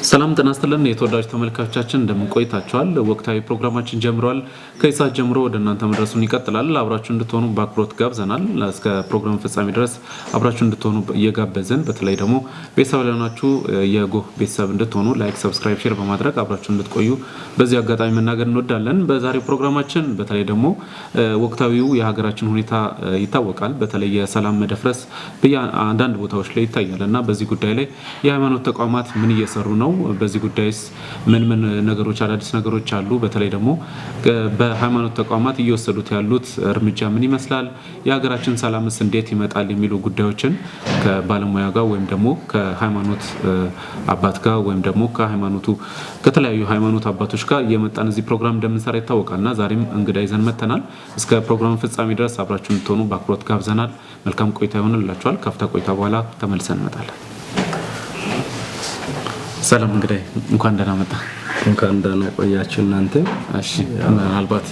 ሰላም ጤና ይስጥልን የተወዳጅ ተመልካቾቻችን እንደምን ቆይታችኋል? ወቅታዊ ፕሮግራማችን ጀምሯል። ከይሳት ጀምሮ ወደ እናንተ መድረሱን ይቀጥላል። አብራችሁ እንድትሆኑ በአክብሮት ጋብዘናል። እስከ ፕሮግራም ፍጻሜ ድረስ አብራችሁ እንድትሆኑ እየጋበዝን በተለይ ደግሞ ቤተሰብ ለሆናችሁ የጎህ ቤተሰብ እንድትሆኑ ላይክ፣ ሰብስክራይብ፣ ሼር በማድረግ አብራችሁ እንድትቆዩ በዚህ አጋጣሚ መናገር እንወዳለን። በዛሬው ፕሮግራማችን በተለይ ደግሞ ወቅታዊው የሀገራችን ሁኔታ ይታወቃል። በተለይ የሰላም መደፍረስ በአንዳንድ ቦታዎች ላይ ይታያልና በዚህ ጉዳይ ላይ የሃይማኖት ተቋማት ምን እየሰሩ ነው? በዚህ ጉዳይስ ምን ነገሮች አዳዲስ ነገሮች አሉ? በተለይ ደግሞ በሃይማኖት ተቋማት እየወሰዱት ያሉት እርምጃ ምን ይመስላል? የሀገራችን ሰላምስ እንዴት ይመጣል? የሚሉ ጉዳዮችን ከባለሙያ ጋር ወይም ደግሞ ከሃይማኖት አባት ጋር ወይም ደግሞ ከሃይማኖቱ ከተለያዩ ሃይማኖት አባቶች ጋር እየመጣን እዚህ ፕሮግራም እንደምንሰራ ይታወቃልና ዛሬም እንግዳ ይዘን መተናል። እስከ ፕሮግራም ፍጻሜ ድረስ አብራችሁ እንድትሆኑ በአክብሮት ጋብዘናል። መልካም ቆይታ ይሆንላችኋል። ከፍታ ቆይታ በኋላ ተመልሰን እንመጣለን። ሰላም እንግዲህ እንኳን ደህና መጣ። እንኳን ደህና ቆያችሁ እናንተ። እሺ ምናልባት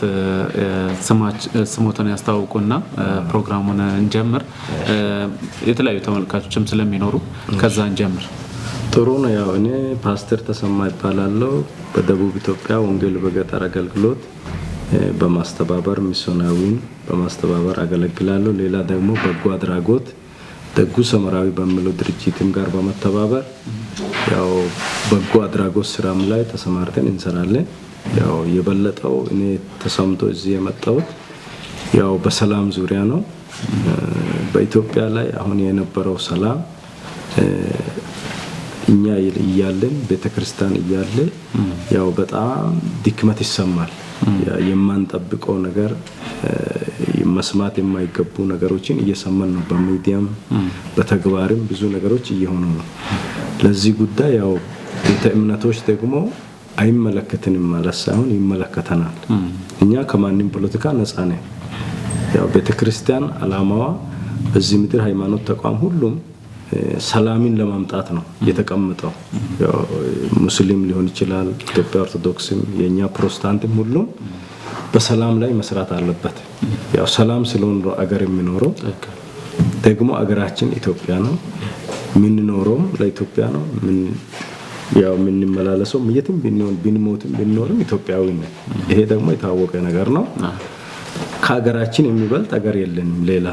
ስሞትን ያስተዋውቁና ፕሮግራሙን እንጀምር። የተለያዩ ተመልካቾችም ስለሚኖሩ ከዛ እንጀምር። ጥሩ ነው። ያው እኔ ፓስተር ተሰማ ይባላለሁ። በደቡብ ኢትዮጵያ ወንጌል በገጠር አገልግሎት በማስተባበር ሚስዮናዊን በማስተባበር አገለግላለሁ። ሌላ ደግሞ በጎ አድራጎት ደጉ ሰመራዊ በሚለው ድርጅትም ጋር በመተባበር ያው በጎ አድራጎት ስራም ላይ ተሰማርተን እንሰራለን። ያው የበለጠው እኔ ተሰምቶ እዚህ የመጣሁት ያው በሰላም ዙሪያ ነው። በኢትዮጵያ ላይ አሁን የነበረው ሰላም እኛ እያለን ቤተክርስቲያን እያለ ያው በጣም ድክመት ይሰማል። የማንጠብቀው ነገር መስማት የማይገቡ ነገሮችን እየሰማን ነው። በሚዲያም በተግባርም ብዙ ነገሮች እየሆኑ ነው። ለዚህ ጉዳይ ያው ቤተ እምነቶች ደግሞ አይመለከተንም ማለት ሳይሆን ይመለከተናል። እኛ ከማንም ፖለቲካ ነፃ ነን። ያው ቤተክርስቲያን አላማዋ በዚህ ምድር ሃይማኖት ተቋም ሁሉም ሰላምን ለማምጣት ነው የተቀመጠው። ያው ሙስሊም ሊሆን ይችላል፣ ኢትዮጵያ ኦርቶዶክስም፣ የኛ ፕሮቴስታንትም ሁሉም በሰላም ላይ መስራት አለበት። ያው ሰላም ስለሆነ አገር የሚኖረው ደግሞ አገራችን ኢትዮጵያ ነው። ምንኖረው ለኢትዮጵያ ነው። ያው ምንመላለሰው የትም ብንሞትም ብንኖርም ኢትዮጵያዊ ነን። ይሄ ደግሞ የታወቀ ነገር ነው። ከሀገራችን የሚበልጥ አገር የለንም ሌላ።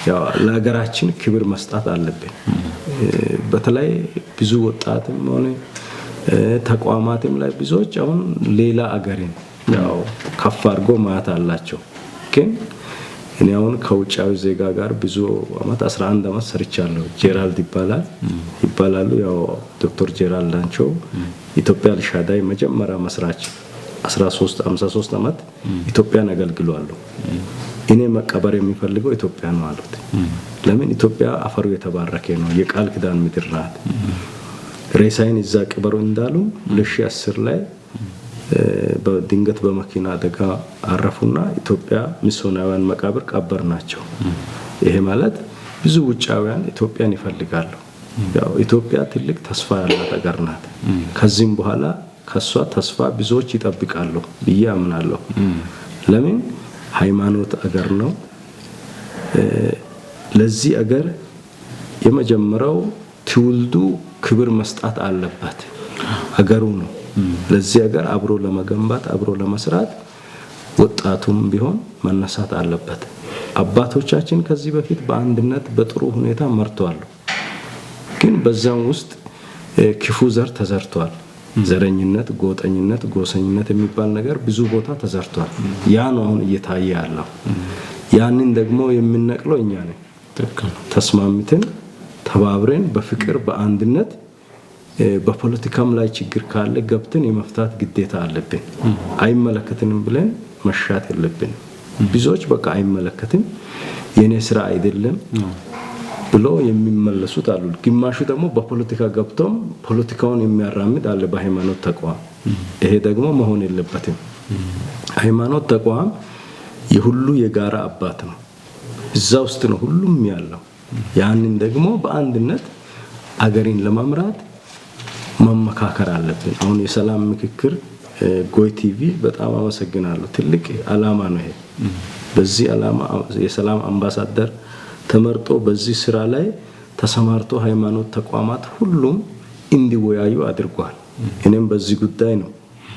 ያው ለሀገራችን ክብር መስጠት አለብን። በተለይ ብዙ ወጣትም ሆነ ተቋማትም ላይ ብዙዎች አሁን ሌላ አገርን ያው ከፍ አድርጎ ማየት አላቸው። ግን እኔ አሁን ከውጫዊ ዜጋ ጋር ብዙ አመት 11 አመት ሰርቻለሁ። ጄራልድ ይባላሉ። ያው ዶክተር ጄራልድ ናቸው። ኢትዮጵያ ልሻዳይ መጀመሪያ መስራች 53 አመት ኢትዮጵያን አገልግለዋል። እኔ መቀበር የሚፈልገው ኢትዮጵያ ነው አሉት። ለምን? ኢትዮጵያ አፈሩ የተባረከ ነው፣ የቃል ኪዳን ምድር ናት። ሬሳይን እዛ ቅበሩ እንዳሉ 2010 ላይ በድንገት በመኪና አደጋ አረፉና ኢትዮጵያ ሚስዮናውያን መቃብር ቀበር ናቸው። ይሄ ማለት ብዙ ውጫውያን ኢትዮጵያን ይፈልጋሉ። ያው ኢትዮጵያ ትልቅ ተስፋ ያላት ሀገር ናት። ከዚህም በኋላ ከሷ ተስፋ ብዙዎች ይጠብቃሉ ብዬ አምናለሁ። ለምን? ሃይማኖት አገር ነው። ለዚህ አገር የመጀመሪያው ትውልዱ ክብር መስጠት አለበት። አገሩ ነው። ለዚህ አገር አብሮ ለመገንባት አብሮ ለመስራት ወጣቱም ቢሆን መነሳት አለበት። አባቶቻችን ከዚህ በፊት በአንድነት በጥሩ ሁኔታ መርተዋል። ግን በዛም ውስጥ ክፉ ዘር ተዘርቷል። ዘረኝነት፣ ጎጠኝነት፣ ጎሰኝነት የሚባል ነገር ብዙ ቦታ ተዘርቷል። ያ ነው አሁን እየታየ ያለው። ያንን ደግሞ የምንነቅለው እኛ ነን። ተስማምተን ተባብረን በፍቅር በአንድነት በፖለቲካም ላይ ችግር ካለ ገብተን የመፍታት ግዴታ አለብን። አይመለከተንም ብለን መሻት የለብን። ብዙዎች በቃ አይመለከትም የኔ ስራ አይደለም ብሎ የሚመለሱት አሉ። ግማሹ ደግሞ በፖለቲካ ገብቶም ፖለቲካውን የሚያራምድ አለ በሃይማኖት ተቋም። ይሄ ደግሞ መሆን የለበትም። ሃይማኖት ተቋም የሁሉ የጋራ አባት ነው። እዛ ውስጥ ነው ሁሉም ያለው። ያንን ደግሞ በአንድነት አገሪን ለመምራት መመካከር አለብን። አሁን የሰላም ምክክር ጎይ ቲቪ በጣም አመሰግናለሁ። ትልቅ አላማ ነው ይሄ። በዚህ አላማ የሰላም አምባሳደር ተመርጦ በዚህ ስራ ላይ ተሰማርቶ ሃይማኖት ተቋማት ሁሉም እንዲወያዩ አድርጓል። እኔም በዚህ ጉዳይ ነው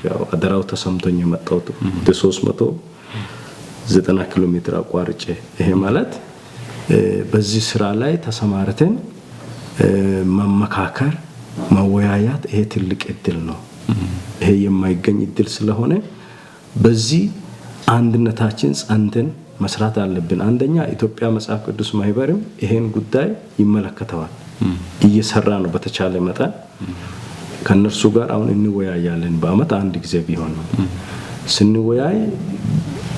ያው አደራው ተሰምቶኝ የመጣሁት 390 ኪሎ ሜትር አቋርጬ። ይሄ ማለት በዚህ ስራ ላይ ተሰማርተን መመካከር መወያያት ይሄ ትልቅ እድል ነው። ይሄ የማይገኝ እድል ስለሆነ በዚህ አንድነታችን ጸንተን መስራት አለብን። አንደኛ ኢትዮጵያ መጽሐፍ ቅዱስ ማህበርም ይሄን ጉዳይ ይመለከተዋል፣ እየሰራ ነው። በተቻለ መጠን ከነርሱ ጋር አሁን እንወያያለን። በአመት አንድ ጊዜ ቢሆን ነው። ስንወያይ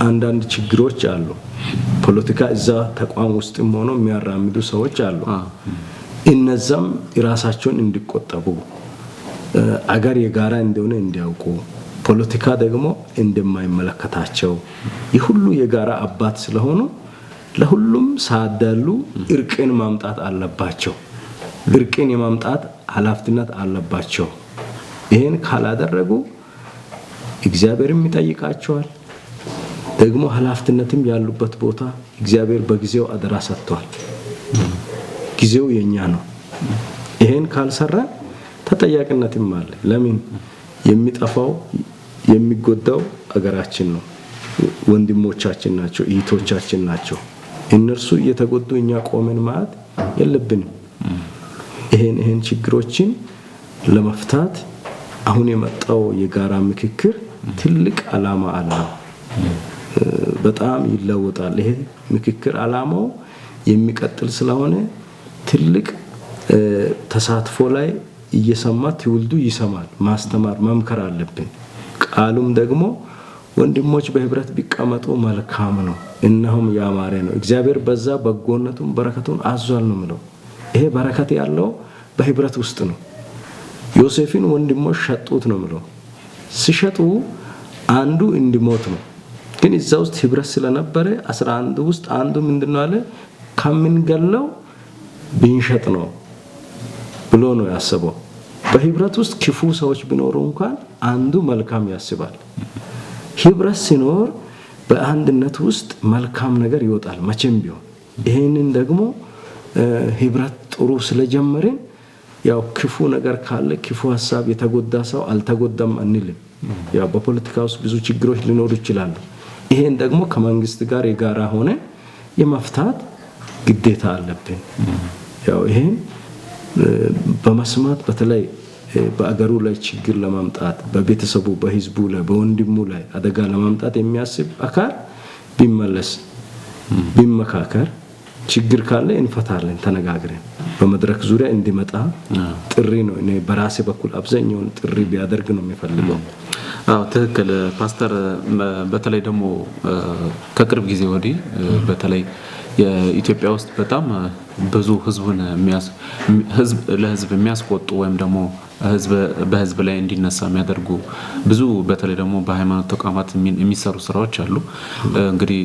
አንዳንድ ችግሮች አሉ። ፖለቲካ እዛ ተቋም ውስጥም ሆኖ የሚያራምዱ ሰዎች አሉ። እነዛም ራሳቸውን እንዲቆጠቡ አገር የጋራ እንደሆነ እንዲያውቁ ፖለቲካ ደግሞ እንደማይመለከታቸው የሁሉ የጋራ አባት ስለሆኑ ለሁሉም ሳዳሉ እርቅን ማምጣት አለባቸው። እርቅን የማምጣት ኃላፊነት አለባቸው። ይሄን ካላደረጉ እግዚአብሔርም ይጠይቃቸዋል። ደግሞ ኃላፊነትም ያሉበት ቦታ እግዚአብሔር በጊዜው አደራ ሰጥቷል። ጊዜው የኛ ነው። ይሄን ካልሰራ ተጠያቂነትም አለ። ለምን የሚጠፋው የሚጎዳው አገራችን ነው። ወንድሞቻችን ናቸው፣ እህቶቻችን ናቸው። እነርሱ እየተጎዱ እኛ ቆመን ማለት የለብንም። ይሄን ችግሮችን ለመፍታት አሁን የመጣው የጋራ ምክክር ትልቅ ዓላማ አለው። በጣም ይለወጣል። ይሄ ምክክር ዓላማው የሚቀጥል ስለሆነ ትልቅ ተሳትፎ ላይ እየሰማ ትውልዱ ይሰማል። ማስተማር መምከር አለብን። ቃሉም ደግሞ ወንድሞች በህብረት ቢቀመጡ መልካም ነው፣ እነሆም ያማረ ነው። እግዚአብሔር በዛ በጎነቱን በረከቱን አዟል ነው ምለው። ይሄ በረከት ያለው በህብረት ውስጥ ነው። ዮሴፍን ወንድሞች ሸጡት ነው ምለው። ሲሸጡ አንዱ እንዲሞት ነው። ግን እዛ ውስጥ ህብረት ስለነበረ 11 ውስጥ አንዱ ምንድነው አለ ከምንገለው ብንሸጥ ነው ብሎ ነው ያሰበው። በህብረት ውስጥ ክፉ ሰዎች ቢኖሩ እንኳን አንዱ መልካም ያስባል። ህብረት ሲኖር በአንድነት ውስጥ መልካም ነገር ይወጣል መቼም ቢሆን። ይሄንን ደግሞ ህብረት ጥሩ ስለጀመረን ያው ክፉ ነገር ካለ ክፉ ሐሳብ የተጎዳ ሰው አልተጎዳም አንልም። ያው በፖለቲካ ውስጥ ብዙ ችግሮች ሊኖሩ ይችላሉ። ይሄን ደግሞ ከመንግስት ጋር የጋራ ሆነ የመፍታት ግዴታ አለብን። ያው ይሄን በመስማት በተለይ በአገሩ ላይ ችግር ለማምጣት በቤተሰቡ በህዝቡ ላይ በወንድሙ ላይ አደጋ ለማምጣት የሚያስብ አካል ቢመለስ ቢመካከር ችግር ካለ እንፈታለን ተነጋግረን በመድረክ ዙሪያ እንዲመጣ ጥሪ ነው። እኔ በራሴ በኩል አብዛኛውን ጥሪ ቢያደርግ ነው የሚፈልገው። አዎ ትክክል ፓስተር። በተለይ ደግሞ ከቅርብ ጊዜ ወዲህ በተለይ የኢትዮጵያ ውስጥ በጣም ብዙ ለህዝብ የሚያስቆጡ ወይም ደግሞ በህዝብ ላይ እንዲነሳ የሚያደርጉ ብዙ በተለይ ደግሞ በሃይማኖት ተቋማት የሚሰሩ ስራዎች አሉ። እንግዲህ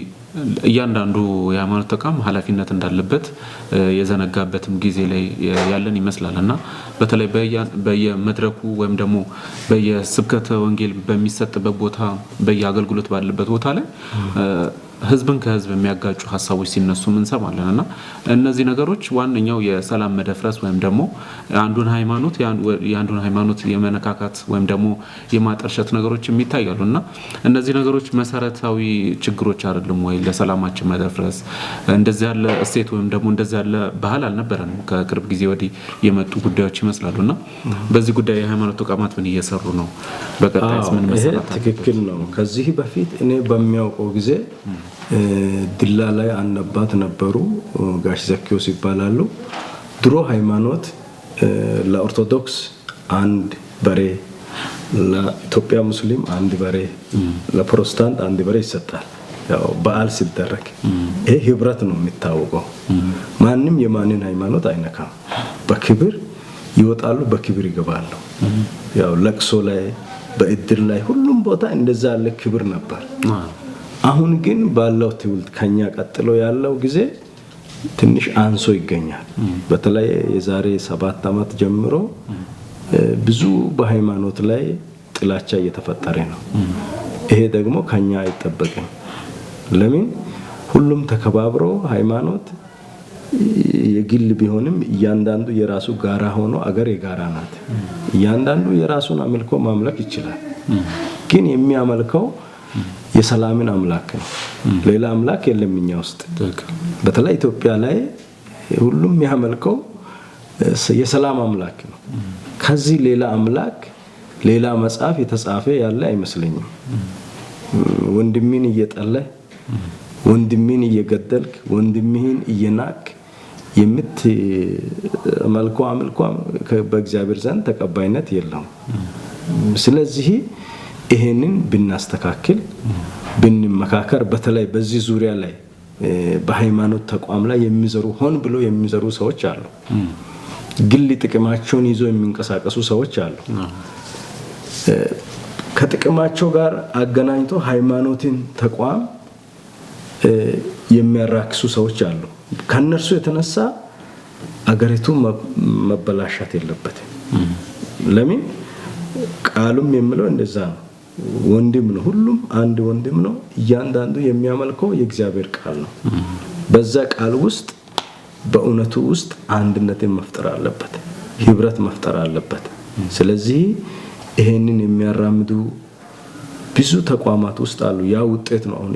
እያንዳንዱ የሃይማኖት ተቋም ኃላፊነት እንዳለበት የዘነጋበትም ጊዜ ላይ ያለን ይመስላል እና በተለይ በየመድረኩ ወይም ደግሞ በየስብከተ ወንጌል በሚሰጥበት ቦታ በየአገልግሎት ባለበት ቦታ ላይ ህዝብን ከህዝብ የሚያጋጩ ሐሳቦች ሲነሱ እንሰማለን እና እነዚህ ነገሮች ዋነኛው የሰላም መደፍረስ ወይም ደግሞ የአንዱን ሃይማኖት የመነካካት ወይም ደግሞ የማጠርሸት ነገሮች የሚታያሉ እና እነዚህ ነገሮች መሰረታዊ ችግሮች አይደሉም ወይ ለሰላማችን መደፍረስ? እንደዚህ ያለ እሴት ወይም ደግሞ እንደዚህ ያለ ባህል አልነበረንም። ከቅርብ ጊዜ ወዲህ የመጡ ጉዳዮች ይመስላሉና በዚህ ጉዳይ የሃይማኖት ተቋማት ምን እየሰሩ ነው? በቀጣይስ ምን መሰራት? ትክክል ነው። ከዚህ በፊት እኔ በሚያውቀው ጊዜ ድላ ላይ አንድ አባት ነበሩ፣ ጋሽ ዘኪዮስ ይባላሉ። ድሮ ሃይማኖት ለኦርቶዶክስ አንድ በሬ፣ ለኢትዮጵያ ሙስሊም አንድ በሬ፣ ለፕሮቴስታንት አንድ በሬ ይሰጣል። ያው በዓል ሲደረግ ይሄ ህብረት ነው የሚታወቀው። ማንም የማንን ሃይማኖት አይነካም። በክብር ይወጣሉ፣ በክብር ይገባሉ። ያው ለቅሶ ላይ በእድር ላይ ሁሉም ቦታ እንደዛ ያለ ክብር ነበር። አሁን ግን ባለው ትውልድ ከኛ ቀጥሎ ያለው ጊዜ ትንሽ አንሶ ይገኛል። በተለይ የዛሬ 7 ዓመት ጀምሮ ብዙ በሃይማኖት ላይ ጥላቻ እየተፈጠረ ነው። ይሄ ደግሞ ከኛ አይጠበቅም። ለምን ሁሉም ተከባብሮ ሃይማኖት የግል ቢሆንም እያንዳንዱ የራሱ ጋራ ሆኖ አገር የጋራ ናት። እያንዳንዱ የራሱን አምልኮ ማምለክ ይችላል። ግን የሚያመልከው የሰላምን አምላክ ነው። ሌላ አምላክ የለም እኛ ውስጥ። በተለይ ኢትዮጵያ ላይ ሁሉም የሚያመልከው የሰላም አምላክ ነው። ከዚህ ሌላ አምላክ ሌላ መጽሐፍ የተጻፈ ያለ አይመስለኝም። ወንድምን እየጠለህ ወንድምን እየገደልክ ወንድምህን እየናክ የምትመልከው አምልኮ በእግዚአብሔር ዘንድ ተቀባይነት የለውም። ስለዚህ ይሄንን ብናስተካክል ብንመካከር፣ በተለይ በዚህ ዙሪያ ላይ በሃይማኖት ተቋም ላይ የሚዘሩ ሆን ብሎ የሚዘሩ ሰዎች አሉ። ግል ጥቅማቸውን ይዞ የሚንቀሳቀሱ ሰዎች አሉ። ከጥቅማቸው ጋር አገናኝቶ ሃይማኖትን ተቋም የሚያራክሱ ሰዎች አሉ። ከነርሱ የተነሳ አገሪቱ መበላሻት የለበትም። ለምን? ቃሉም የሚለው እንደዛ ነው። ወንድም ነው፣ ሁሉም አንድ ወንድም ነው። እያንዳንዱ የሚያመልከው የእግዚአብሔር ቃል ነው። በዛ ቃል ውስጥ በእውነቱ ውስጥ አንድነትን መፍጠር አለበት፣ ህብረት መፍጠር አለበት። ስለዚህ ይሄንን የሚያራምዱ ብዙ ተቋማት ውስጥ አሉ። ያ ውጤት ነው አሁን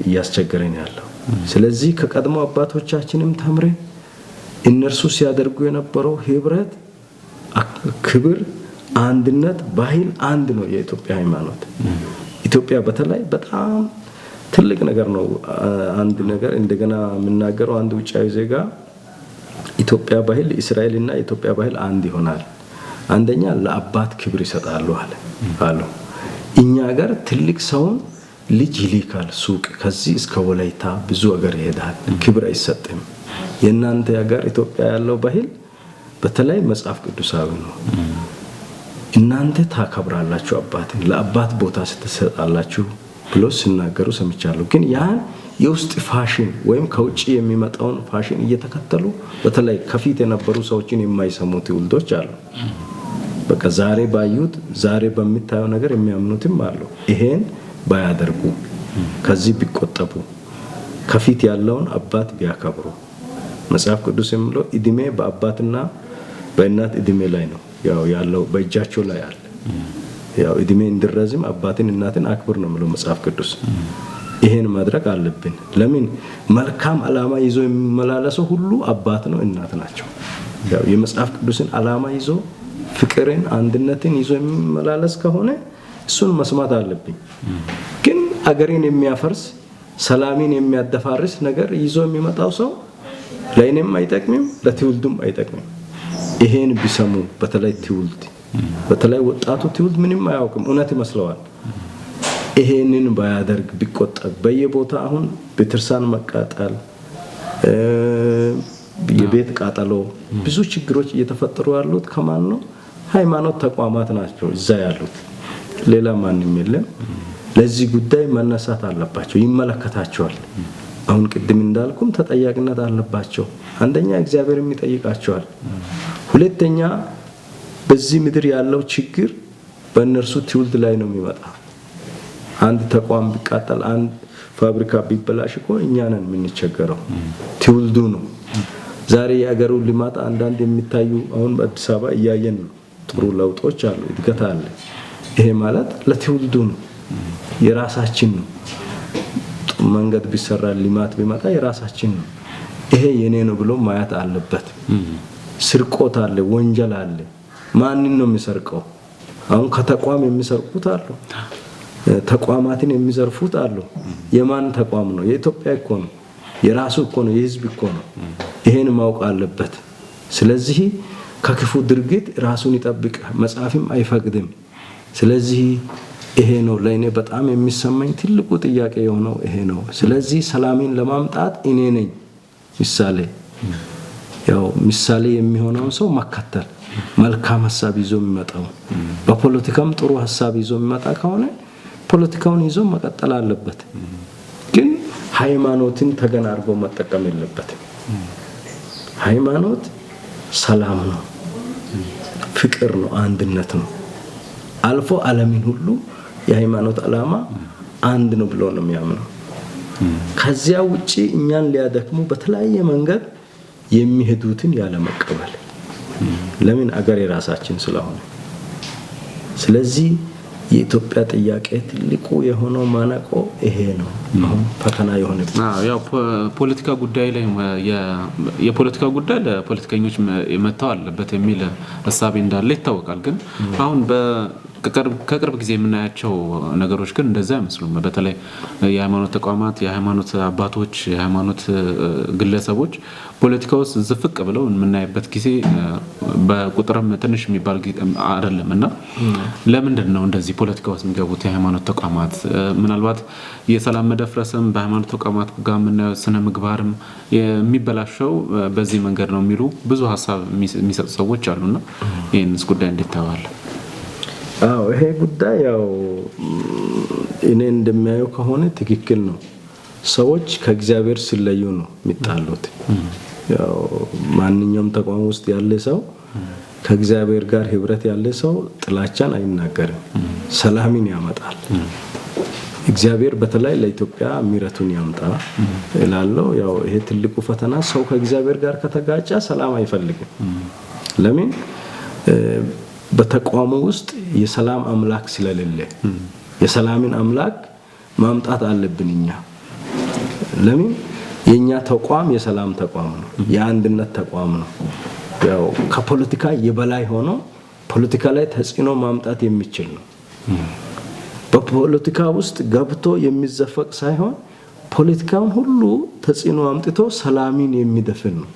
እያስቸገረን ያለው። ስለዚህ ከቀድሞ አባቶቻችንም ተምረን እነርሱ ሲያደርጉ የነበረው ህብረት፣ ክብር፣ አንድነት፣ ባህል አንድ ነው የኢትዮጵያ ሃይማኖት። ኢትዮጵያ በተለይ በጣም ትልቅ ነገር ነው። አንድ ነገር እንደገና የምናገረው አንድ ውጫዊ ዜጋ ኢትዮጵያ ባህል እስራኤልና ኢትዮጵያ ባህል አንድ ይሆናል። አንደኛ ለአባት ክብር ይሰጣሉ አሉ። እኛ ሀገር ትልቅ ሰውን ልጅ ይልካል ሱቅ፣ ከዚህ እስከ ወላይታ ብዙ ሀገር ይሄዳል፣ ክብር አይሰጥም። የእናንተ ሀገር ኢትዮጵያ ያለው ባህል በተለይ መጽሐፍ ቅዱሳዊ ነው። እናንተ ታከብራላችሁ አባትን፣ ለአባት ቦታ ስትሰጣላችሁ ብሎ ሲናገሩ ሰምቻለሁ። ግን ያን የውስጥ ፋሽን ወይም ከውጪ የሚመጣውን ፋሽን እየተከተሉ በተለይ ከፊት የነበሩ ሰዎችን የማይሰሙ ትውልዶች አሉ። በቃ ዛሬ ባዩት ዛሬ በሚታየው ነገር የሚያምኑትም አሉ። ይሄን ባያደርጉ፣ ከዚህ ቢቆጠቡ፣ ከፊት ያለውን አባት ቢያከብሩ። መጽሐፍ ቅዱስ የሚለው እድሜ በአባትና በእናት እድሜ ላይ ነው ያለው፣ በእጃቸው ላይ አለ። እድሜ እንዲረዝም አባትን እናትን አክብር ነው የሚለው መጽሐፍ ቅዱስ። ይሄን ማድረግ አለብን። ለምን? መልካም ዓላማ ይዞ የሚመላለሰው ሁሉ አባት ነው እናት ናቸው። የመጽሐፍ ቅዱስን ዓላማ ይዞ ፍቅርን አንድነትን ይዞ የሚመላለስ ከሆነ እሱን መስማት አለብኝ። ግን አገሬን የሚያፈርስ ሰላምን የሚያደፋርስ ነገር ይዞ የሚመጣው ሰው ለእኔም አይጠቅምም ለትውልዱም አይጠቅምም። ይሄን ቢሰሙ በተለይ ትውልድ በተለይ ወጣቱ ትውልድ ምንም አያውቅም፣ እውነት ይመስለዋል። ይሄንን ባያደርግ ቢቆጠብ፣ በየቦታ አሁን ቤተክርስቲያን መቃጠል፣ የቤት ቃጠሎ፣ ብዙ ችግሮች እየተፈጠሩ ያሉት ከማን ነው? ሃይማኖት ተቋማት ናቸው እዛ ያሉት፣ ሌላ ማንም የለም። ለዚህ ጉዳይ መነሳት አለባቸው፣ ይመለከታቸዋል። አሁን ቅድም እንዳልኩም ተጠያቂነት አለባቸው። አንደኛ እግዚአብሔርም ይጠይቃቸዋል። ሁለተኛ በዚህ ምድር ያለው ችግር በእነርሱ ትውልድ ላይ ነው የሚመጣ። አንድ ተቋም ቢቃጠል፣ አንድ ፋብሪካ ቢበላሽ እኮ እኛ ነን የምንቸገረው፣ ትውልዱ ነው። ዛሬ የአገሩ ልማት አንዳንድ የሚታዩ አሁን በአዲስ አበባ እያየን ነው። ጥሩ ለውጦች አሉ፣ እድገት አለ። ይሄ ማለት ለትውልዱ ነው፣ የራሳችን ነው። መንገድ ቢሰራ ልማት ቢመጣ የራሳችን ነው። ይሄ የኔ ነው ብሎ ማየት አለበት። ስርቆት አለ፣ ወንጀል አለ። ማንን ነው የሚሰርቀው? አሁን ከተቋም የሚሰርቁት አሉ፣ ተቋማትን የሚዘርፉት አሉ። የማን ተቋም ነው? የኢትዮጵያ እኮ ነው፣ የራሱ እኮ ነው፣ የህዝብ እኮ ነው። ይሄን ማወቅ አለበት። ስለዚህ ከክፉ ድርጊት ራሱን ይጠብቅ፣ መጽሐፍም አይፈቅድም። ስለዚህ ይሄ ነው ለእኔ በጣም የሚሰማኝ ትልቁ ጥያቄ የሆነው ይሄ ነው። ስለዚህ ሰላምን ለማምጣት እኔ ነኝ ምሳሌ፣ ምሳሌ የሚሆነው ሰው መከተል፣ መልካም ሐሳብ ይዞ የሚመጣው፣ በፖለቲካም ጥሩ ሐሳብ ይዞ የሚመጣ ከሆነ ፖለቲካውን ይዞ መቀጠል አለበት። ግን ሃይማኖትን ተገን አድርጎ መጠቀም የለበትም። ሃይማኖት ሰላም ነው፣ ፍቅር ነው፣ አንድነት ነው። አልፎ ዓለምን ሁሉ የሃይማኖት ዓላማ አንድ ነው ብሎ ነው የሚያምነው። ከዚያ ውጪ እኛን ሊያደክሙ በተለያየ መንገድ የሚሄዱትን ያለ መቀበል ለምን አገር የራሳችን ስለሆነ ስለዚህ የኢትዮጵያ ጥያቄ ትልቁ የሆነው ማነቆ ይሄ ነው አሁን ፈተና የሆነበት ያው ፖለቲካ ጉዳይ ላይ የፖለቲካ ጉዳይ ለፖለቲከኞች መተው አለበት የሚል ሐሳብ እንዳለ ይታወቃል ግን አሁን ከቅርብ ጊዜ የምናያቸው ነገሮች ግን እንደዛ አይመስሉም በተለይ የሃይማኖት ተቋማት የሃይማኖት አባቶች የሃይማኖት ግለሰቦች ፖለቲካ ውስጥ ዝፍቅ ብለው የምናይበት ጊዜ በቁጥርም ትንሽ የሚባል አይደለምና ለምንድን ነው እንደዚህ ፖለቲካ ውስጥ የሚገቡት የሃይማኖት ተቋማት ምናልባት የሰላም መደፍረስም በሃይማኖት ተቋማት ጋር የምናየው ስነ ምግባርም የሚበላሸው በዚህ መንገድ ነው የሚሉ ብዙ ሐሳብ የሚሰጡ ሰዎች አሉና ይሄንስ ጉዳይ እንዴት ታያለህ? ይሄ ጉዳይ ያው እኔ እንደሚያየው ከሆነ ትክክል ነው ሰዎች ከእግዚአብሔር ሲለዩ ነው የሚጣሉት ያው ማንኛውም ተቋም ውስጥ ያለ ሰው ከእግዚአብሔር ጋር ህብረት ያለ ሰው ጥላቻን አይናገርም ሰላምን ያመጣል እግዚአብሔር በተለይ ለኢትዮጵያ ምሕረቱን ያምጣ እላለሁ ያው ይሄ ትልቁ ፈተና ሰው ከእግዚአብሔር ጋር ከተጋጨ ሰላም አይፈልግም ለምን በተቋሙ ውስጥ የሰላም አምላክ ስለሌለ የሰላምን አምላክ ማምጣት አለብንኛ ለምን የኛ ተቋም የሰላም ተቋም ነው የአንድነት ተቋም ነው ያው ከፖለቲካ የበላይ ሆኖ ፖለቲካ ላይ ተጽዕኖ ማምጣት የሚችል ነው በፖለቲካ ውስጥ ገብቶ የሚዘፈቅ ሳይሆን ፖለቲካውን ሁሉ ተጽዕኖ አምጥቶ ሰላምን የሚደፍን ነው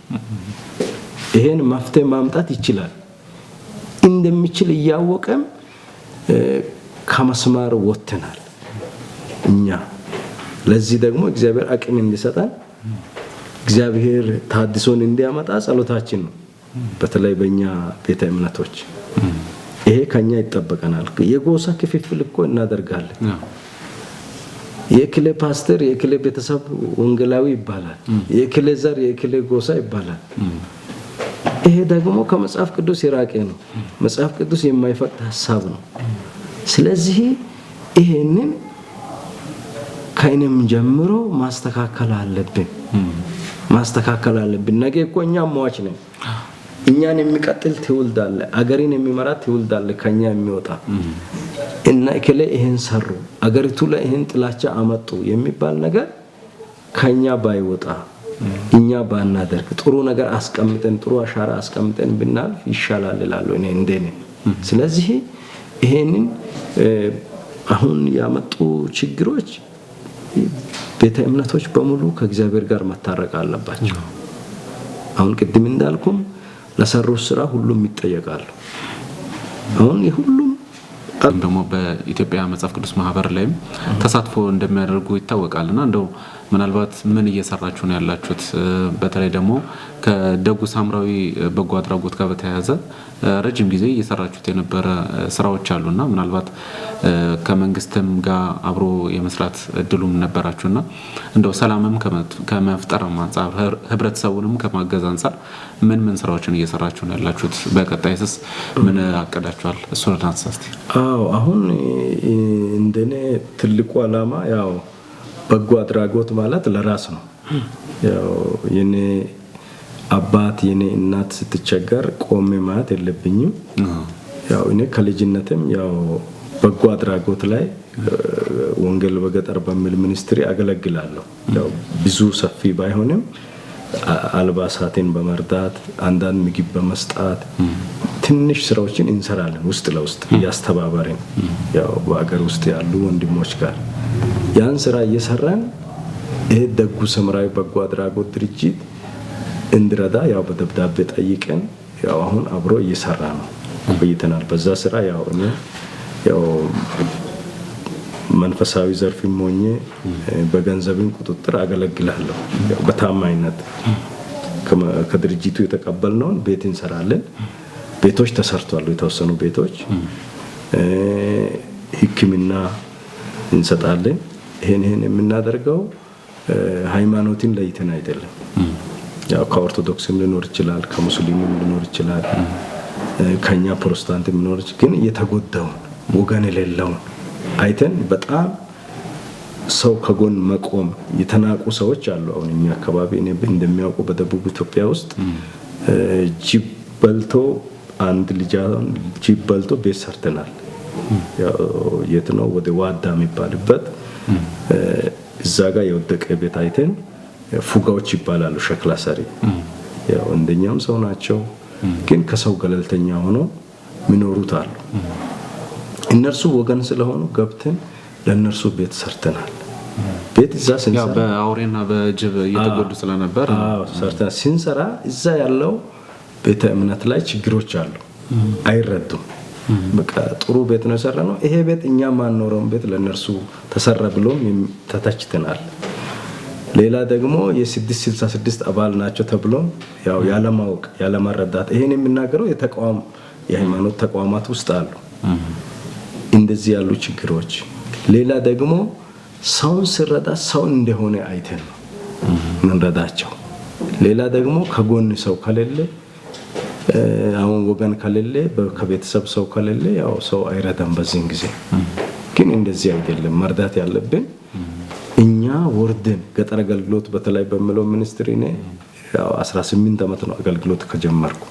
ይሄን መፍትሄ ማምጣት ይችላል እንደሚችል ያወቀም ከመስማር ወጥተናል እኛ ለዚህ ደግሞ እግዚአብሔር አቅም እንዲሰጠን እግዚአብሔር ታድሶን እንዲያመጣ ጸሎታችን ነው በተለይ በእኛ ቤተ እምነቶች ይሄ ከኛ ይጠበቀናል የጎሳ ክፍፍል እኮ እናደርጋለን የክሌ ፓስተር የክሌ ቤተሰብ ወንጌላዊ ይባላል የክሌ ዘር የክሌ ጎሳ ይባላል ይሄ ደግሞ ከመጽሐፍ ቅዱስ የራቀ ነው መጽሐፍ ቅዱስ የማይፈቅድ ሐሳብ ነው ስለዚህ ይሄንን ከእኔም ጀምሮ ማስተካከል አለብን ነገ እኮ እኛ ሟች ነን እኛን የሚቀጥል ትውልድ አለ አገሪን የሚመራ ትውልድ አለ ከኛ የሚወጣ እና እከለ ይሄን ሰሩ አገሪቱ ላይ ይሄን ጥላቻ አመጡ የሚባል ነገር ከኛ ባይወጣ እኛ ባናደርግ ጥሩ ነገር አስቀምጠን ጥሩ አሻራ አስቀምጠን ብናልፍ ይሻላል እላለሁ እኔ እንደኔ ስለዚህ ይሄንን አሁን ያመጡ ችግሮች ቤተ እምነቶች በሙሉ ከእግዚአብሔር ጋር መታረቅ አለባቸው አሁን ቅድም እንዳልኩም ለሰሩት ስራ ሁሉም ይጠየቃሉ አሁን የሁሉም ደግሞ በኢትዮጵያ መጽሐፍ ቅዱስ ማህበር ላይም ተሳትፎ እንደሚያደርጉ ይታወቃልና እንደው ምናልባት ምን እየሰራችሁ ነው ያላችሁት በተለይ ደግሞ ከደጉ ሳምራዊ በጎ አድራጎት ጋር በተያያዘ ረጅም ጊዜ እየሰራችሁት የነበረ ስራዎች አሉና ምናልባት ከመንግስትም ጋር አብሮ የመስራት እድሉም ነበራችሁና እንደው ሰላምም ከመፍጠር አንፃር ህብረተሰቡንም ከማገዝ አንፃር ምን ስራዎችን እየሰራችሁ ነው ያላችሁት በቀጣይስ ምን አቀዳችኋል እሱን ታንሳስቲ አሁን እንደኔ ትልቁ ዓላማ ያው በጎ አድራጎት ማለት ለራስ ነው ያው የኔ አባት የኔ እናት ስትቸገር ቆሜ ማለት የለብኝም ያው እኔ ከልጅነቴም ያው በጎ አድራጎት ላይ ወንጌል በገጠር በሚል ሚኒስትሪ አገለግላለሁ ያው ብዙ ሰፊ ባይሆንም አልባሳትን በመርዳት አንዳንድ ምግብ በመስጣት ትንሽ ስራዎችን እንሰራለን ውስጥ ለውስጥ ያስተባበረን ያው በአገር ውስጥ ያሉ ወንድሞች ጋር ያን ስራ እየሰራን ደጉ ሳምራዊ በጎ አድራጎት ድርጅት እንድረዳ ያው በደብዳቤ ጠይቀን ያው አሁን አብሮ እየሰራ ነው ቆይተናል በዛ ስራ ያው እኔ ያው መንፈሳዊ ዘርፍም ሆኜ በገንዘብም ቁጥጥር አገለግላለሁ በታማኝነት ከድርጅቱ የተቀበልነውን ቤት እንሰራለን ቤቶች ተሰርቷል የተወሰኑ ቤቶች ሕክምና እንሰጣለን ይሄን የምናደርገው ሃይማኖትን ለይተን አይደለም ያው ከኦርቶዶክስም ሊኖር ይችላል ከሙስሊምም ሊኖር ይችላል ከኛ ፕሮቴስታንትም ሊኖር ግን የተጎዳውን ወገን የሌለውን አይተን በጣም ሰው ከጎን መቆም የተናቁ ሰዎች አሉ። አሁን እኛ አካባቢ እኔ እንደሚያውቁ በደቡብ ኢትዮጵያ ውስጥ ጅብ በልቶ አንድ ልጅን ጅብ በልቶ ቤት ሰርተናል። ያው የት ነው ወደ ዋዳ የሚባልበት እዛ ጋር የወደቀ ቤት አይተን ፉጋዎች ይባላሉ ሸክላ ሰሪ ያው እንደኛም ሰው ናቸው ግን ከሰው ገለልተኛ ሆኖ የሚኖሩት አሉ። እነርሱ ወገን ስለሆኑ ገብተን ለነርሱ ቤት ሰርተናል። ቤት እዛ ስንሰራ ያው በአውሬና በጅብ እየተጎዱ ስለነበር ሰርተናል። ስንሰራ እዛ ያለው ቤተ እምነት ላይ ችግሮች አሉ፣ አይረዱም። በቃ ጥሩ ቤት ነው የሰራነው። ይሄ ቤት እኛ ማንኖረውን ቤት ለነርሱ ተሰራ ብሎም ተተችተናል። ሌላ ደግሞ የ666 አባል ናቸው ተብሎ ያው ያለማወቅ ያለመረዳት ይሄን የሚናገረው የሃይማኖት ተቋማት ውስጥ አሉ እንደዚህ ያሉ ችግሮች። ሌላ ደግሞ ሰውን ሲረዳ ሰው እንደሆነ አይተን ነው ምንረዳቸው። ሌላ ደግሞ ከጎን ሰው ከሌለ አሁን ወገን ከሌለ ከቤተሰብ ሰው ከሌለ ያው ሰው አይረዳም። በዚህን ጊዜ ግን እንደዚህ አይደለም መርዳት ያለብን እኛ ወርደን ገጠር አገልግሎት በተለይ በመለው ሚኒስትሪ ነው ያው 18 አመት ነው አገልግሎት ከጀመርኩ።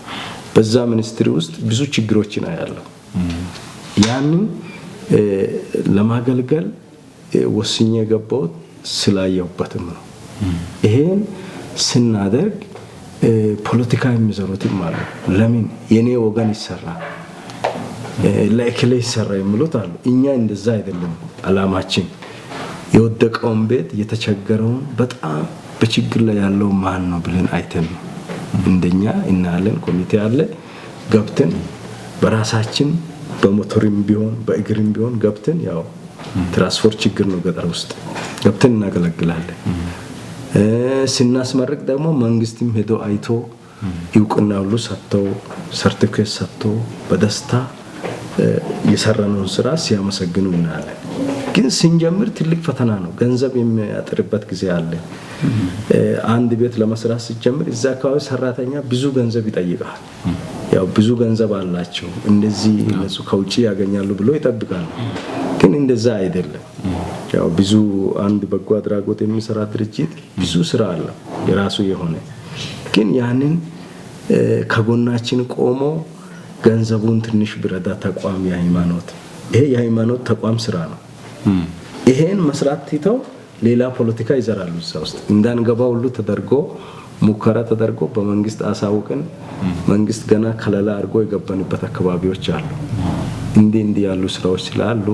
በዛ ሚኒስትሪ ውስጥ ብዙ ችግሮችን አያለሁ። ያንን ለማገልገል ወስኜ ገባው ስላየሁበትም ነው። ይሄን ስናደርግ ፖለቲካ የሚዘሩትም አሉ። ለምን የኔ ወገን ይሰራ ለእክሌ ይሰራ የሚሉት አሉ። እኛ እንደዛ አይደለም አላማችን። የወደቀውን ቤት የተቸገረውን በጣም በችግር ላይ ያለው ማን ነው ብለን አይተን ነው እንደኛ እናለን። ኮሚቴ አለ ገብተን በራሳችን በሞተርም ቢሆን በእግርም ቢሆን ገብተን ያው ትራንስፖርት ችግር ነው ገጠር ውስጥ ገብተን እናገለግላለን። ስናስመርቅ ደግሞ መንግስትም ሄዶ አይቶ ይውቅና ሁሉ ሰጥተው ሰርቲፊኬት ሰጥተው በደስታ የሰራነውን ስራ ሲያመሰግኑ እናያለን። ግን ስንጀምር ትልቅ ፈተና ነው። ገንዘብ የሚያጥርበት ጊዜ አለ። አንድ ቤት ለመስራት ሲጀምር እዛ አካባቢ ሰራተኛ ብዙ ገንዘብ ይጠይቃል። ያው ብዙ ገንዘብ አላቸው እንደዚህ እነሱ ከውጪ ያገኛሉ ብሎ ይጠብቃሉ። ግን እንደዛ አይደለም። ያው ብዙ አንድ በጎ አድራጎት የሚሰራ ድርጅት ብዙ ስራ አለ የራሱ የሆነ ግን ያንን ከጎናችን ቆሞ ገንዘቡን ትንሽ ብረዳ ተቋም የሃይማኖት ይሄ የሃይማኖት ተቋም ስራ ነው። ይሄን መስራት ትተው ሌላ ፖለቲካ ይዘራሉ። እዛ ውስጥ እንዳንገባ ሁሉ ተደርጎ ሙከራ ተደርጎ በመንግስት አሳውቀን መንግስት ገና ከለላ አድርጎ የገባንበት አካባቢዎች አሉ። እንዲህ ያሉ ስራዎች ስላሉ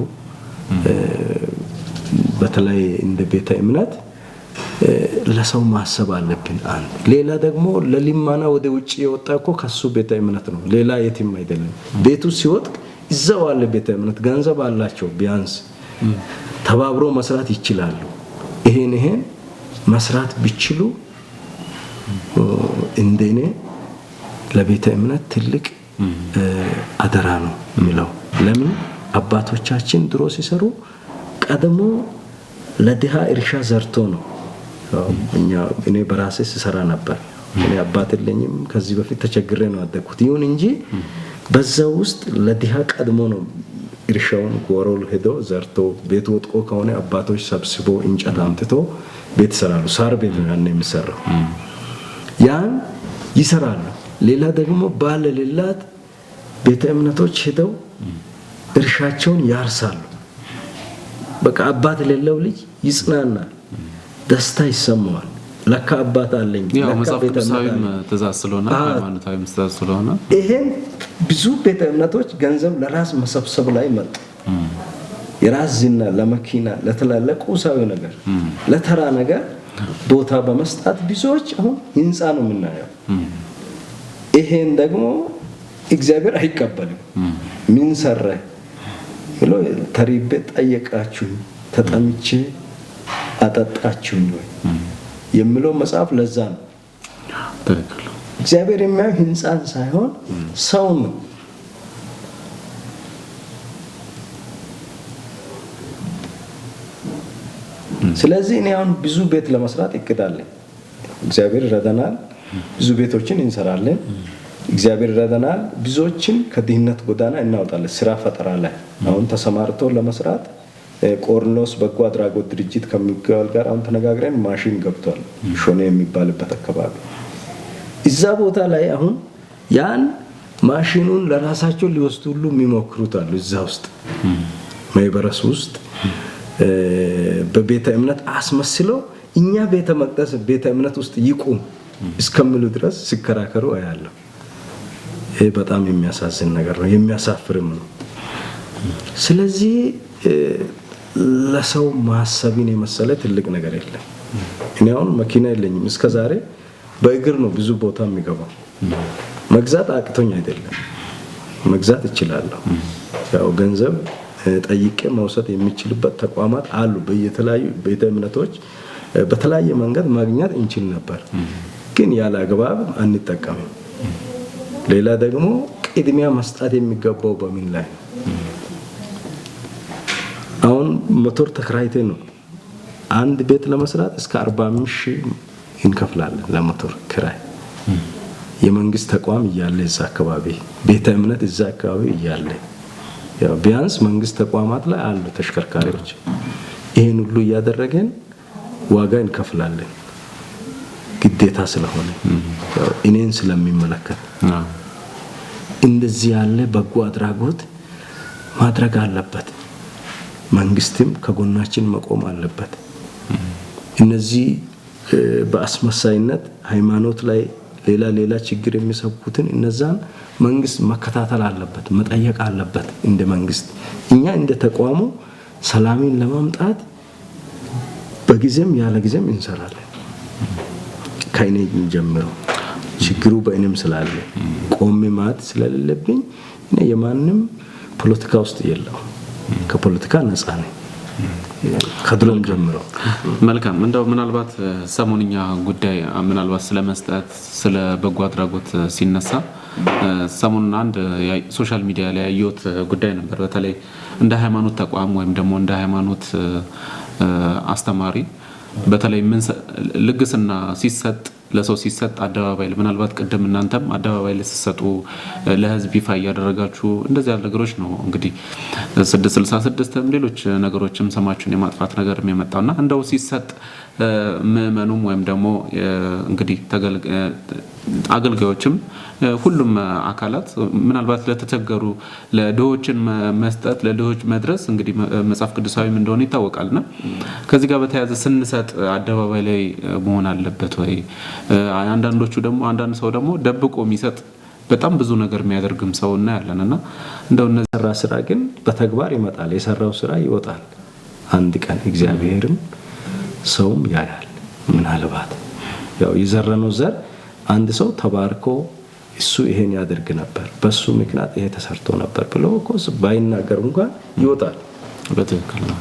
በተለይ እንደ ቤተ እምነት ለሰው ማሰብ አለብን። አንድ ሌላ ደግሞ ለሊማና ወደ ውጪ የወጣው ከሱ ቤተ እምነት ነው፣ ሌላ የትም አይደለም። ቤቱ ሲወጥቅ እዛው አለ ቤተ እምነት ገንዘብ አላቸው። ቢያንስ ተባብሮ መስራት ይችላሉ። ይሄን መስራት ቢችሉ እንደኔ ለቤተ እምነት ትልቅ አደራ ነው የሚለው። ለምን አባቶቻችን ድሮ ሲሰሩ ቀድሞ ለድሃ እርሻ ዘርቶ ነው። እኔ በራሴ ስሰራ ነበር። እኔ አባት የለኝም፣ ከዚህ በፊት ተቸግሬ ነው ያደግኩት። ይሁን እንጂ በዛው ውስጥ ለድሃ ቀድሞ ነው እርሻውን ጎሮል ሄዶ ዘርቶ ቤት ወጥቆ ከሆነ አባቶች ሰብስቦ እንጨት አምጥቶ ቤት ይሰራሉ። ሳር ቤት ነው ያን የሚሰራው። ያን ይሰራሉ። ሌላ ደግሞ ባለሌላት ቤተ እምነቶች ሄደው እርሻቸውን ያርሳሉ። በቃ አባት የሌለው ልጅ ይጽናናል፣ ደስታ ይሰማዋል። ለካ አባት አለኝ። ያው መጽሐፍ ቅዱሳዊም ትእዛዝ ስለሆነ ሃይማኖታዊ ትእዛዝ ስለሆነ ይሄን ብዙ ቤተ እምነቶች ገንዘብ ለራስ መሰብሰብ ላይ መጡ። የራስ ዝና ለመኪና ለተላለቁ ቁሳዊ ነገር ለተራ ነገር ቦታ በመስጣት ብዙዎች አሁን ህንፃ ነው የምናየው። ይሄን ደግሞ እግዚአብሔር አይቀበልም። ምን ሰራ ብሎ ተሪቤ ጠየቃችሁኝ፣ ተጠምቼ አጠጣችሁኝ ወይ የሚለው መጽሐፍ ለዛ ነው። እግዚአብሔር የሚያየው ህንፃን ሳይሆን ሰው ነው። ስለዚህ እኔ አሁን ብዙ ቤት ለመስራት እቅዳለሁ። እግዚአብሔር ይረዳናል። ብዙ ቤቶችን እንሰራለን። እግዚአብሔር ይረዳናል። ብዙዎችን ከድህነት ጎዳና እናወጣለን። ስራ ፈጠራ ላይ አሁን ተሰማርቶ ለመስራት ቆርኖስ በጎ አድራጎት ድርጅት ከሚባል ጋር አሁን ተነጋግረን ማሽን ገብቷል ሾኔ የሚባልበት አካባቢ እዛ ቦታ ላይ አሁን ያን ማሽኑን ለራሳቸው ሊወስዱ ሁሉ የሚሞክሩት አሉ እዛ ውስጥ ማይበረስ ውስጥ በቤተ እምነት አስመስለው እኛ ቤተ መቅደስ ቤተ እምነት ውስጥ ይቁም እስከሚሉ ድረስ ሲከራከሩ አያለሁ። ይሄ በጣም የሚያሳዝን ነገር ነው፣ የሚያሳፍርም ነው። ስለዚህ ለሰው ማሰብን የመሰለ ትልቅ ነገር የለም። እኔ አሁን መኪና የለኝም፣ እስከዛሬ በእግር ነው ብዙ ቦታ የሚገባው። መግዛት አቅቶኝ አይደለም፣ መግዛት እችላለሁ። ያው ገንዘብ ጠይቄ መውሰድ የሚችልበት ተቋማት አሉ። በየተለያዩ ቤተ እምነቶች በተለያየ መንገድ ማግኘት እንችል ነበር፣ ግን ያለ አግባብ አንጠቀምም። ሌላ ደግሞ ቅድሚያ መስጠት የሚገባው በምን ላይ ነው? አሁን ሞተር ተከራይቴ ነው አንድ ቤት ለመስራት እስከ 45,000 እንከፍላለን ለሞተር ክራይ። የመንግስት ተቋም እያለ እዛ አካባቢ ቤተ እምነት እዛ አካባቢ እያለ ያው ቢያንስ መንግስት ተቋማት ላይ አሉ ተሽከርካሪዎች። ይሄን ሁሉ እያደረገን ዋጋ እንከፍላለን ግዴታ ስለሆነ ያው እኔን ስለሚመለከት እንደዚህ ያለ በጎ አድራጎት ማድረግ አለበት። መንግስትም ከጎናችን መቆም አለበት። እነዚህ በአስመሳይነት ሃይማኖት ላይ ሌላ ችግር የሚሰብኩትን እነዛን መንግስት መከታተል አለበት፣ መጠየቅ አለበት። እንደ መንግስት እኛ እንደ ተቋሙ ሰላምን ለማምጣት በጊዜም ያለ ጊዜም እንሰራለን። ከእኔ ጀምሮ ችግሩ በእኔም ስላለ ቆሜ ማት ስለሌለብኝ እኔ የማንም ፖለቲካ ውስጥ የለውም፣ ከፖለቲካ ነፃ ነኝ ከድሮም ጀምሮ። መልካም። እንደው ምናልባት ሰሞንኛ ጉዳይ ምናልባት ስለመስጠት ስለ በጎ አድራጎት ሲነሳ ሰሞኑን አንድ ሶሻል ሚዲያ ላይ ያየሁት ጉዳይ ነበር። በተለይ እንደ ሃይማኖት ተቋም ወይም ደግሞ እንደ ሃይማኖት አስተማሪ በተለይ ምን ልግስና ሲሰጥ ለሰው ሲሰጥ አደባባይ ምናልባት ቀደም እናንተም አደባባይ ላይ ሲሰጡ ለህዝብ ይፋ ያደረጋችሁ እንደዚህ ያለ ነገሮች ነው እንግዲህ 666ም ሌሎች ነገሮችም ሰማችሁን የማጥፋት ነገርም የመጣውና እንደው ሲሰጥ ምእመኑም ወይም ደግሞ እንግዲህ አገልጋዮችም ሁሉም አካላት ምናልባት ለተቸገሩ ለድሆችን መስጠት ለድሆች መድረስ እንግዲህ መጽሐፍ ቅዱሳዊም እንደሆነ ይታወቃልና ከዚህ ጋር በተያያዘ ስንሰጥ አደባባይ ላይ መሆን አለበት ወይ? አንዳንዶቹ ደግሞ አንዳንድ ሰው ደግሞ ደብቆ የሚሰጥ በጣም ብዙ ነገር የሚያደርግም ሰው እናያለንና እንደው እነሰራ ስራ ግን በተግባር ይመጣል። የሰራው ስራ ይወጣል አንድ ቀን እግዚአብሔርም ሰውም ያያል። ምናልባት ያው የዘረነው ዘር አንድ ሰው ተባርኮ እሱ ይሄን ያደርግ ነበር በሱ ምክንያት ይሄ ተሰርቶ ነበር ብሎ ኮስ ባይናገር እንኳን ይወጣል። በትክክል ነው።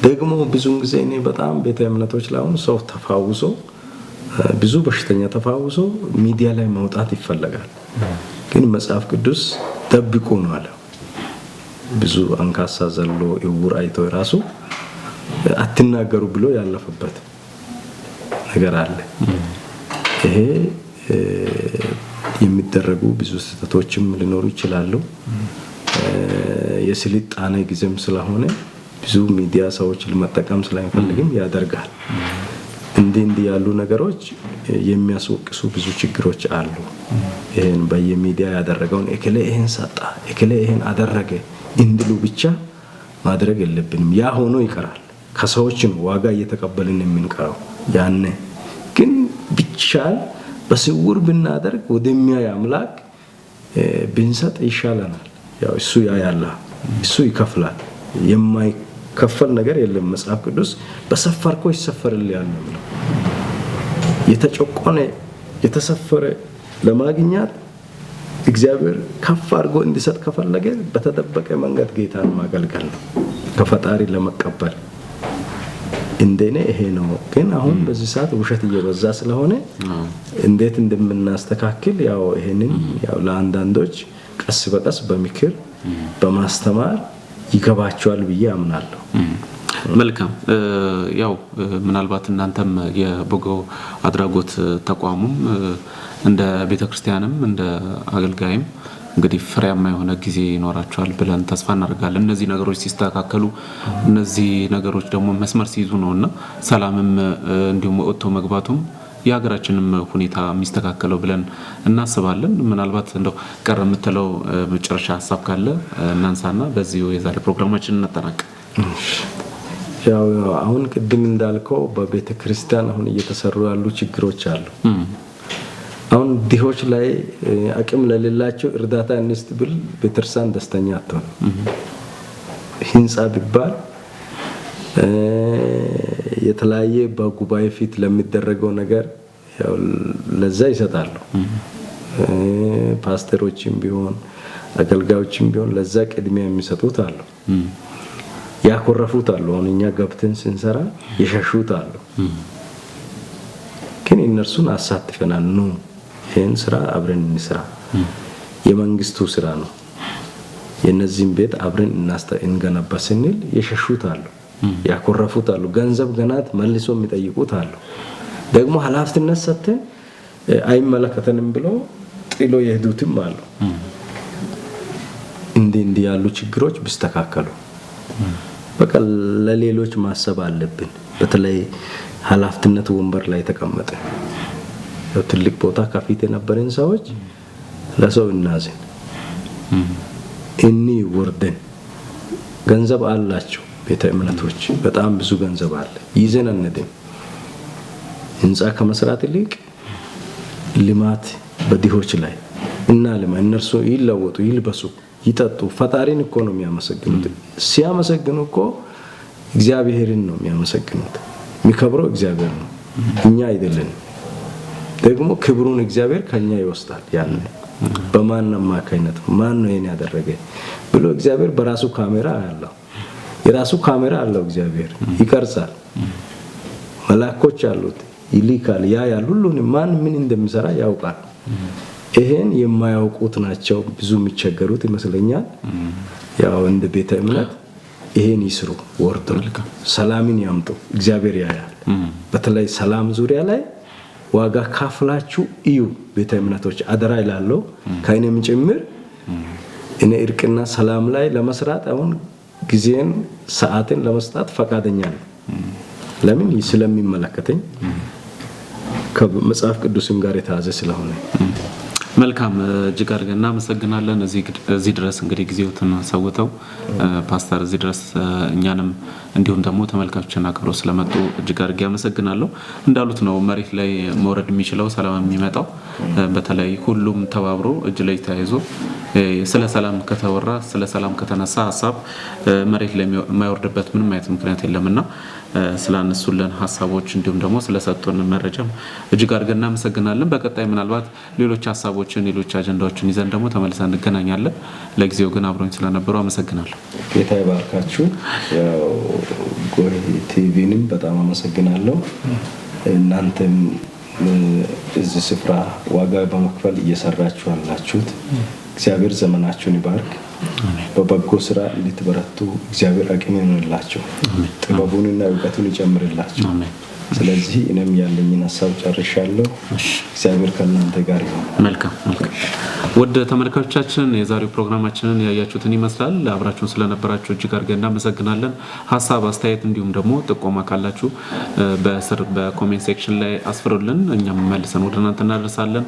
ደግሞ ብዙን ጊዜ እኔ በጣም ቤተ እምነቶች ላይ አሁን ሰው ተፋውሶ ብዙ በሽተኛ ተፋውሶ ሚዲያ ላይ ማውጣት ይፈልጋል። ግን መጽሐፍ ቅዱስ ደብቆ ነው አለ። ብዙ አንካሳ ዘሎ እውር አይቶ ራሱ አትናገሩ ብሎ ያለፈበት ነገር አለ። ይሄ የሚደረጉ ብዙ ስህተቶችም ሊኖሩ ይችላሉ። የስልጣኔ ጊዜም ስለሆነ ብዙ ሚዲያ ሰዎች ለመጠቀም ስለሚፈልግም ያደርጋል። እንዲህ ያሉ ነገሮች የሚያስወቅሱ ብዙ ችግሮች አሉ። ይሄን በየሚዲያ ያደረገውን እከሌ ይሄን ሰጣ እከሌ ይሄን አደረገ እንድሉ ብቻ ማድረግ የለብንም። ያ ሆኖ ይቀራል። ከሰዎችን ዋጋ እየተቀበልን የምንቀረው ያኔ ግን ብቻል በስውር ብናደርግ ወደሚያይ አምላክ ብንሰጥ ይሻለናል። ያው እሱ ያያላ እሱ ይከፍላል። የማይከፈል ነገር የለም። መጽሐፍ ቅዱስ በሰፈርኮ ይሰፈርልሃል ነው። የተጨቆነ የተሰፈረ ለማግኘት እግዚአብሔር ከፍ አድርጎ እንዲሰጥ ከፈለገ በተደበቀ መንገድ ጌታን ማገልገል ነው፣ ከፈጣሪ ለመቀበል እንደኔ ይሄ ነው። ግን አሁን በዚህ ሰዓት ውሸት እየበዛ ስለሆነ እንዴት እንደምናስተካክል ያው ይሄንን ያው ለአንዳንዶች ቀስ በቀስ በምክር በማስተማር ይገባቸዋል ብዬ አምናለሁ። መልካም። ያው ምናልባት እናንተም የበጎ አድራጎት ተቋሙም እንደ ቤተክርስቲያንም እንደ አገልጋይም እንግዲህ ፍሬያማ የሆነ ጊዜ ይኖራቸዋል ብለን ተስፋ እናደርጋለን። እነዚህ ነገሮች ሲስተካከሉ፣ እነዚህ ነገሮች ደግሞ መስመር ሲይዙ ነውና ሰላምም እንዲሁም ወጥቶ መግባቱም የሀገራችንም ሁኔታ የሚስተካከለው ብለን እናስባለን። ምናልባት እንደው ቀረ የምትለው መጨረሻ ሀሳብ ካለ እናንሳና በዚሁ የዛሬ ፕሮግራማችን እናጠናቅ። ያው አሁን ቅድም እንዳልከው በቤተ ክርስቲያን አሁን እየተሰሩ ያሉ ችግሮች አሉ። አሁን ድሆች ላይ አቅም ለሌላቸው እርዳታ እንስጥ ብል ቤተክርስቲያን ደስተኛ አትሆንም። ህንጻ ቢባል የተለያየ በጉባኤ ፊት ለሚደረገው ነገር ያው ለዛ ይሰጣሉ። ፓስተሮችም ቢሆን አገልጋዮችም ቢሆን ለዛ ቅድሚያ የሚሰጡት አሉ። ያኮረፉት አሉ። አሁን እኛ ገብተን ስንሰራ የሸሹት አሉ። ግን እነርሱን አሳትፈናል። ነው ይሄን ስራ አብረን እንስራ፣ የመንግስቱ ስራ ነው፣ የነዚህን ቤት አብረን እንገነባ ስንል የሸሹት አሉ፣ ያኮረፉት አሉ፣ ገንዘብ ገናት መልሶ የሚጠይቁት አሉ። ደግሞ ኃላፊነት ሰጥተን አይመለከተንም ብለው ጥሎ የሄዱትም አሉ። እንዲህ ያሉ ችግሮች ቢስተካከሉ በቃ ለሌሎች ማሰብ አለብን። በተለይ ኃላፊነት ወንበር ላይ ተቀመጠ ትልቅ ቦታ ከፊት የነበረን ሰዎች ለሰው እናዝን፣ እኒ ወርደን ገንዘብ አላቸው ቤተ እምነቶች በጣም ብዙ ገንዘብ አለ፣ ይዘን አንደም ህንጻ ከመስራት ይልቅ ልማት በድሆች ላይ እና እነርሱ ይለወጡ፣ ይልበሱ፣ ይጠጡ። ፈጣሪን እኮ ነው የሚያመሰግኑት። ሲያመሰግኑ እኮ እግዚአብሔርን ነው የሚያመሰግኑት። የሚከብረው እግዚአብሔር ነው፣ እኛ አይደለንም። ደግሞ ክብሩን እግዚአብሔር ከኛ ይወስዳል። ያን በማን አማካይነት ማን ነው ይሄን ያደረገ ብሎ እግዚአብሔር በራሱ ካሜራ አለው። የራሱ ካሜራ አለው እግዚአብሔር፣ ይቀርጻል። መላእክቶች አሉት፣ ይልካል፣ ያያል። ሁሉንም ማን ምን እንደሚሰራ ያውቃል። ይሄን የማያውቁት ናቸው ብዙ የሚቸገሩት ይመስለኛል። ያው እንደ ቤተ እምነት ይሄን ይስሩ፣ ወርዶ ሰላምን ያምጡ፣ እግዚአብሔር ያያል። በተለይ ሰላም ዙሪያ ላይ ዋጋ ካፍላችሁ እዩ ቤተ እምነቶች አደራ ይላለው። ከእኔም ጭምር እኔ እርቅና ሰላም ላይ ለመስራት አሁን ጊዜን ሰዓትን ለመስጣት ፈቃደኛ ነኝ። ለምን ስለሚመለከተኝ ከመጽሐፍ ቅዱስም ጋር የተያዘ ስለሆነ። መልካም እጅግ አድርገን እናመሰግናለን። እዚህ ድረስ እንግዲህ ጊዜዎትን ሰውተው ፓስተር እዚህ ድረስ እኛንም እንዲሁም ደግሞ ተመልካቾችን አክብረው ስለመጡ እጅግ አድርጌ አመሰግናለሁ። እንዳሉት ነው መሬት ላይ መውረድ የሚችለው ሰላም የሚመጣው በተለይ ሁሉም ተባብሮ እጅ ላይ ተያይዞ ስለ ሰላም ከተወራ ስለ ሰላም ከተነሳ ሐሳብ መሬት ላይ የማይወርድበት ምንም አይነት ምክንያት የለምና ስላነሱልን ሐሳቦች እንዲሁም ደግሞ ስለሰጡን መረጃም እጅግ አድርገን እናመሰግናለን። በቀጣይ ምናልባት ሌሎች ሐሳቦችን ሌሎች አጀንዳዎችን ይዘን ደግሞ ተመልሰን እንገናኛለን። ለጊዜው ግን አብሮኝ ስለነበሩ አመሰግናለሁ። ጌታ ይባርካችሁ። ያው ጎይ ቲቪንም በጣም አመሰግናለሁ። እናንተም እዚህ ስፍራ ዋጋ በመክፈል እየሰራችሁ አላችሁት። እግዚአብሔር ዘመናችሁን ይባርክ። በበጎ ስራ እንድትበረቱ እግዚአብሔር አቅም ይሁንላችሁ፣ ጥበቡንና እውቀቱን ይጨምርላችሁ። ስለዚህ እኔም ያለኝን ሐሳብ ጨርሻለሁ። እግዚአብሔር ከእናንተ ጋር ይሁን። መልካም ወደ ተመልካቾቻችን የዛሬው ፕሮግራማችንን ያያችሁትን ይመስላል። አብራችሁን ስለነበራችሁ እጅግ አድርገን እናመሰግናለን። ሐሳብ አስተያየት እንዲሁም ደግሞ ጥቆማ ካላችሁ በስር በኮሜንት ሴክሽን ላይ አስፍሩልን፣ እኛም መልሰን ወደ እናንተ እናደርሳለን።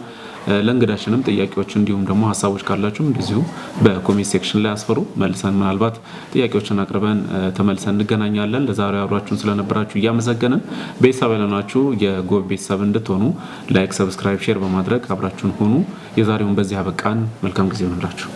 ለእንግዳችንም ጥያቄዎች እንዲሁም ደግሞ ሐሳቦች ካላችሁ እንደዚሁ በኮሜንት ሴክሽን ላይ አስፈሩ። መልሰን ምናልባት ጥያቄዎችን አቅርበን ተመልሰን እንገናኛለን። ለዛሬው አብራችሁን ስለነበራችሁ እያመሰገንን ቤተሰብ ያለናችሁ የጎብ ቤተሰብ እንድትሆኑ ላይክ፣ ሰብስክራይብ፣ ሼር በማድረግ አብራችሁን ሆኑ። የዛሬውን በዚህ አበቃን። መልካም ጊዜ ይሁንላችሁ።